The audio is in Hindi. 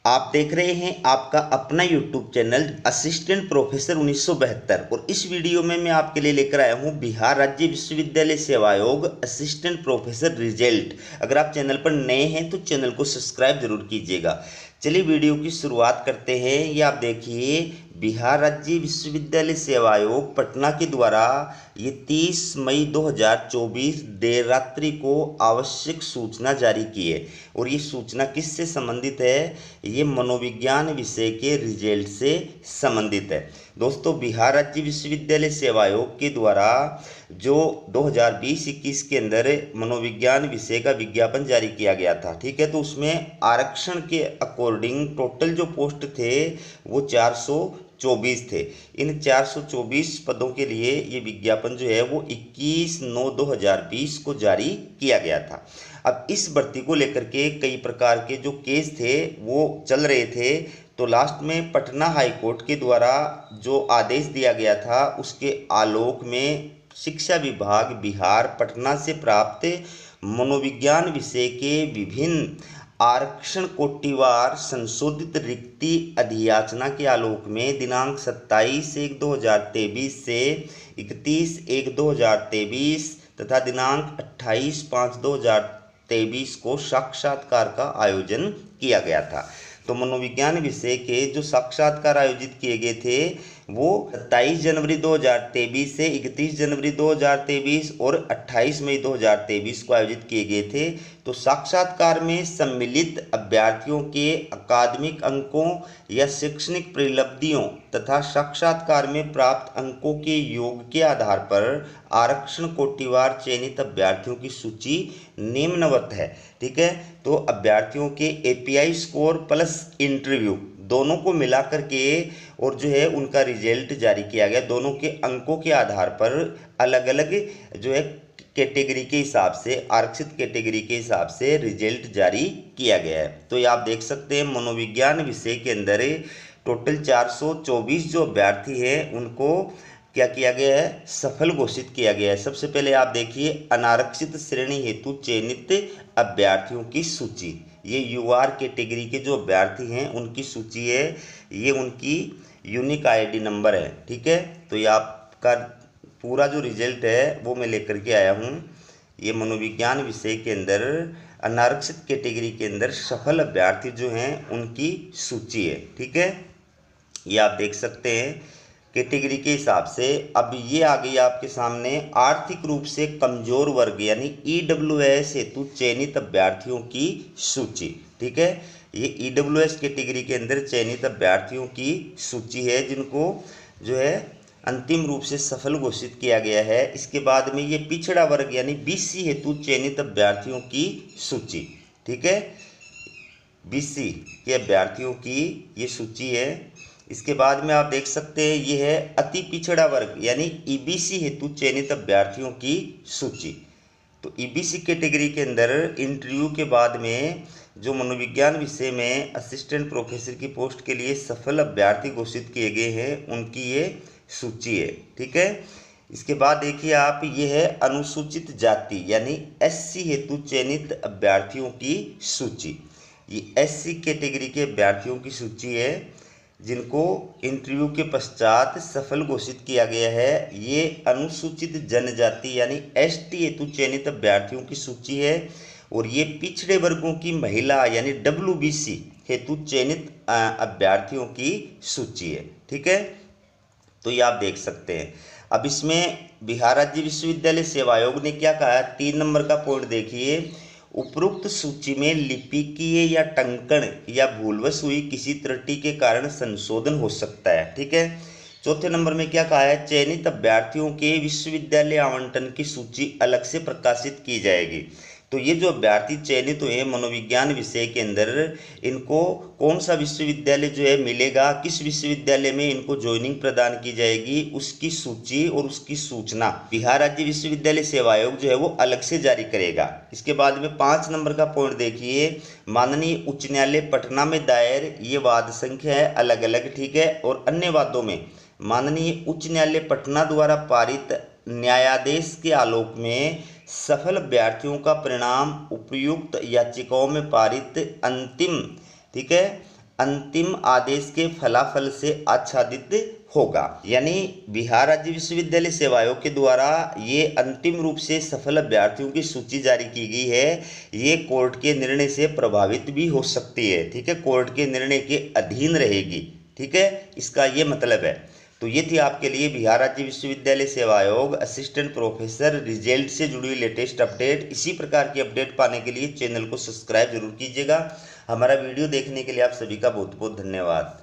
आप देख रहे हैं आपका अपना यूट्यूब चैनल असिस्टेंट प्रोफेसर 1972 और इस वीडियो में मैं आपके लिए लेकर आया हूं बिहार राज्य विश्वविद्यालय सेवा आयोग असिस्टेंट प्रोफेसर रिजल्ट। अगर आप चैनल पर नए हैं तो चैनल को सब्सक्राइब जरूर कीजिएगा। चलिए वीडियो की शुरुआत करते हैं। ये आप देखिए बिहार राज्य विश्वविद्यालय सेवा आयोग पटना के द्वारा ये 30 मई 2024 देर रात्रि को आवश्यक सूचना जारी की है। और ये सूचना किससे संबंधित है? ये मनोविज्ञान विषय के रिजल्ट से संबंधित है। दोस्तों, बिहार राज्य विश्वविद्यालय सेवा आयोग के द्वारा जो 2020-21 के अंदर मनोविज्ञान विषय का विज्ञापन जारी किया गया था, ठीक है, तो उसमें आरक्षण के अकॉर्डिंग टोटल जो पोस्ट थे वो 424 थे। इन 424 पदों के लिए ये विज्ञापन जो है वो 21/9/2020 को जारी किया गया था। अब इस भर्ती को लेकर के कई प्रकार के जो केस थे वो चल रहे थे, तो लास्ट में पटना हाई कोर्ट के द्वारा जो आदेश दिया गया था उसके आलोक में शिक्षा विभाग बिहार पटना से प्राप्त मनोविज्ञान विषय के विभिन्न आरक्षण कोटिवार संशोधित रिक्ति अधियाचना के आलोक में दिनांक 27/1/2023 से 31/1/2023 तथा दिनांक 28/5/2023 को साक्षात्कार का आयोजन किया गया था। तो मनोविज्ञान विषय के जो साक्षात्कार आयोजित किए गए थे वो 27 जनवरी 2023 से 31 जनवरी 2023 और 28 मई 2023 को आयोजित किए गए थे। तो साक्षात्कार में सम्मिलित अभ्यर्थियों के अकादमिक अंकों या शैक्षणिक परिलब्धियों तथा साक्षात्कार में प्राप्त अंकों के योग के आधार पर आरक्षण कोटिवार चयनित अभ्यर्थियों की सूची निम्नवत है। ठीक है, तो अभ्यर्थियों के एपीआई स्कोर प्लस इंटरव्यू दोनों को मिला करके और जो है उनका रिजल्ट जारी किया गया। दोनों के अंकों के आधार पर अलग अलग जो है कैटेगरी के हिसाब से, आरक्षित कैटेगरी के हिसाब से रिजल्ट जारी किया गया है। तो ये आप देख सकते हैं मनोविज्ञान विषय के अंदर टोटल 424 जो अभ्यर्थी हैं उनको क्या किया गया है? सफल घोषित किया गया है। सबसे पहले आप देखिए अनारक्षित श्रेणी हेतु चयनित अभ्यर्थियों की सूची, ये यूआर कैटेगरी के जो अभ्यर्थी हैं उनकी सूची है, ये उनकी यूनिक आईडी नंबर है। ठीक है, तो ये आपका पूरा जो रिजल्ट है वो मैं लेकर के आया हूँ। ये मनोविज्ञान विषय के अंदर अनारक्षित कैटेगरी के अंदर सफल अभ्यर्थी जो हैं उनकी सूची है। ठीक है, ये आप देख सकते हैं कैटेगरी के हिसाब से। अब ये आ गई आपके सामने आर्थिक रूप से कमजोर वर्ग यानी ईडब्ल्यूएस हेतु चयनित अभ्यर्थियों की सूची। ठीक है, ये ईडब्ल्यूएस कैटेगरी के अंदर चयनित अभ्यर्थियों की सूची है जिनको जो है अंतिम रूप से सफल घोषित किया गया है। इसके बाद में ये पिछड़ा वर्ग यानी बीसी हेतु चयनित अभ्यर्थियों की सूची। ठीक है, बीसी के अभ्यर्थियों की ये सूची है। इसके बाद में आप देख सकते हैं ये है अति पिछड़ा वर्ग यानी ईबीसी हेतु चयनित अभ्यर्थियों की सूची। तो ईबीसी कैटेगरी के अंदर इंटरव्यू के बाद में जो मनोविज्ञान विषय में असिस्टेंट प्रोफेसर की पोस्ट के लिए सफल अभ्यर्थी घोषित किए गए हैं उनकी ये सूची है। ठीक है, इसके बाद देखिए आप, ये है अनुसूचित जाति यानी एससी हेतु चयनित अभ्यर्थियों की सूची। ये एससी कैटेगरी के अभ्यर्थियों की सूची है जिनको इंटरव्यू के पश्चात सफल घोषित किया गया है। ये अनुसूचित जनजाति यानी एसटी हेतु चयनित अभ्यर्थियों की सूची है। और ये पिछड़े वर्गों की महिला यानी डब्ल्यूबीसी हेतु चयनित अभ्यर्थियों की सूची है। ठीक है, तो ये आप देख सकते हैं। अब इसमें बिहार राज्य विश्वविद्यालय सेवा आयोग ने क्या कहा? 3 नंबर का पॉइंट देखिए, उपरोक्त सूची में लिपिकीय या टंकण या भूलवश हुई किसी त्रुटि के कारण संशोधन हो सकता है। ठीक है, चौथे नंबर में क्या कहा है? चयनित अभ्यर्थियों के विश्वविद्यालय आवंटन की सूची अलग से प्रकाशित की जाएगी। तो ये जो अभ्यर्थी चयनित हुए हैं मनोविज्ञान विषय के अंदर, इनको कौन सा विश्वविद्यालय जो है मिलेगा, किस विश्वविद्यालय में इनको ज्वाइनिंग प्रदान की जाएगी, उसकी सूची और उसकी सूचना बिहार राज्य विश्वविद्यालय सेवा आयोग जो है वो अलग से जारी करेगा। इसके बाद में 5 नंबर का पॉइंट देखिए, माननीय उच्च न्यायालय पटना में दायर ये वाद संख्या है अलग अलग। ठीक है, और अन्य वादों में माननीय उच्च न्यायालय पटना द्वारा पारित न्यायादेश के आलोक में सफल अभ्यर्थियों का परिणाम उपयुक्त याचिकाओं में पारित अंतिम, ठीक है, अंतिम आदेश के फलाफल से आच्छादित होगा। यानी बिहार राज्य विश्वविद्यालय सेवा आयोग के द्वारा ये अंतिम रूप से सफल अभ्यर्थियों की सूची जारी की गई है। ये कोर्ट के निर्णय से प्रभावित भी हो सकती है, ठीक है, कोर्ट के निर्णय के अधीन रहेगी, ठीक है, इसका ये मतलब है। तो ये थी आपके लिए बिहार राज्य विश्वविद्यालय सेवा आयोग असिस्टेंट प्रोफेसर रिजल्ट से जुड़ी हुई लेटेस्ट अपडेट। इसी प्रकार की अपडेट पाने के लिए चैनल को सब्सक्राइब जरूर कीजिएगा। हमारा वीडियो देखने के लिए आप सभी का बहुत बहुत धन्यवाद।